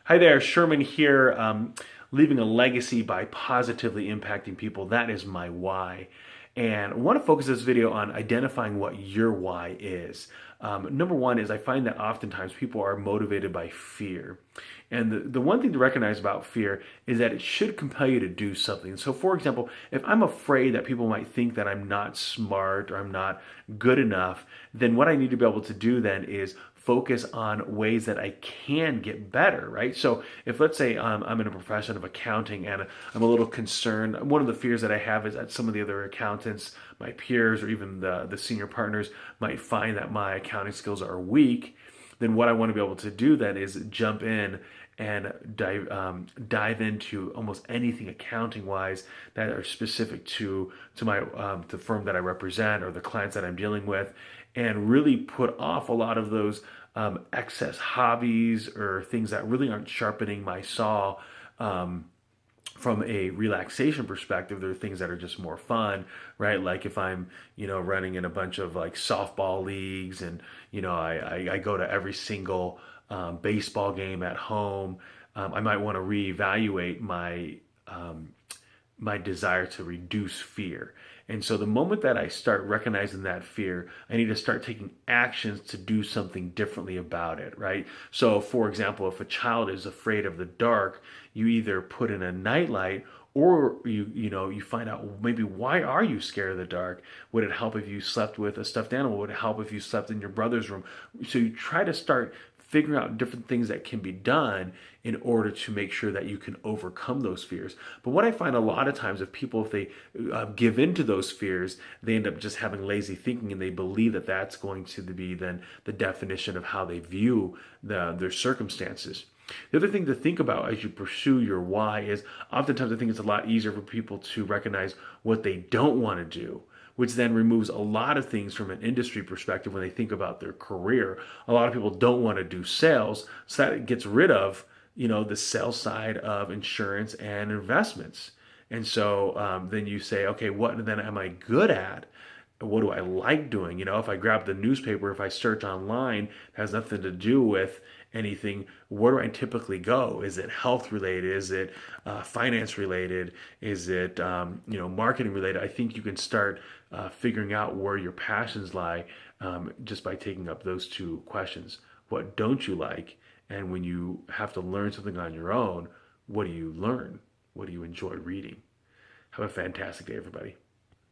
Hi there, Sherman here. Leaving a legacy by positively impacting people. That is my why. And I want to focus this video on identifying what your why is. Number one is I find that oftentimes people are motivated by fear. And the one thing to recognize about fear is that it should compel you to do something. So, for example, if I'm afraid that people might think that I'm not smart or I'm not good enough, then what I need to be able to do then is focus on ways that I can get better, right? So if let's say I'm in a profession of accounting and I'm a little concerned, one of the fears that I have is that some of the other accountants, my peers, or even the senior partners might find that my accounting skills are weak. Then what I want to be able to do then is jump in and dive into almost anything accounting wise that are specific to my the firm that I represent or the clients that I'm dealing with, and really put off a lot of those excess hobbies or things that really aren't sharpening my saw. From a relaxation perspective, there are things that are just more fun, right? Like if I'm, running in a bunch of like softball leagues and, I go to every single baseball game at home, I might want to reevaluate my desire to reduce fear. And so the moment that I start recognizing that fear, I need to start taking actions to do something differently about it, right? So for example, if a child is afraid of the dark, you either put in a nightlight or you find out maybe why are you scared of the dark? Would it help if you slept with a stuffed animal? Would it help if you slept in your brother's room? So you try to start figuring out different things that can be done in order to make sure that you can overcome those fears. But what I find a lot of times, if they give in to those fears, they end up just having lazy thinking, and they believe that that's going to be then the definition of how they view their circumstances. The other thing to think about as you pursue your why is oftentimes I think it's a lot easier for people to recognize what they don't want to do, which then removes a lot of things from an industry perspective when they think about their career. A lot of people don't want to do sales, so that gets rid of, the sales side of insurance and investments. And so then you say, okay, what then am I good at? What do I like doing? If I grab the newspaper, if I search online, it has nothing to do with anything. Where do I typically go? Is it health related? Is it finance related? Is it marketing related? I think you can start figuring out where your passions lie just by taking up those two questions. What don't you like? And when you have to learn something on your own, what do you learn? What do you enjoy reading? Have a fantastic day, everybody.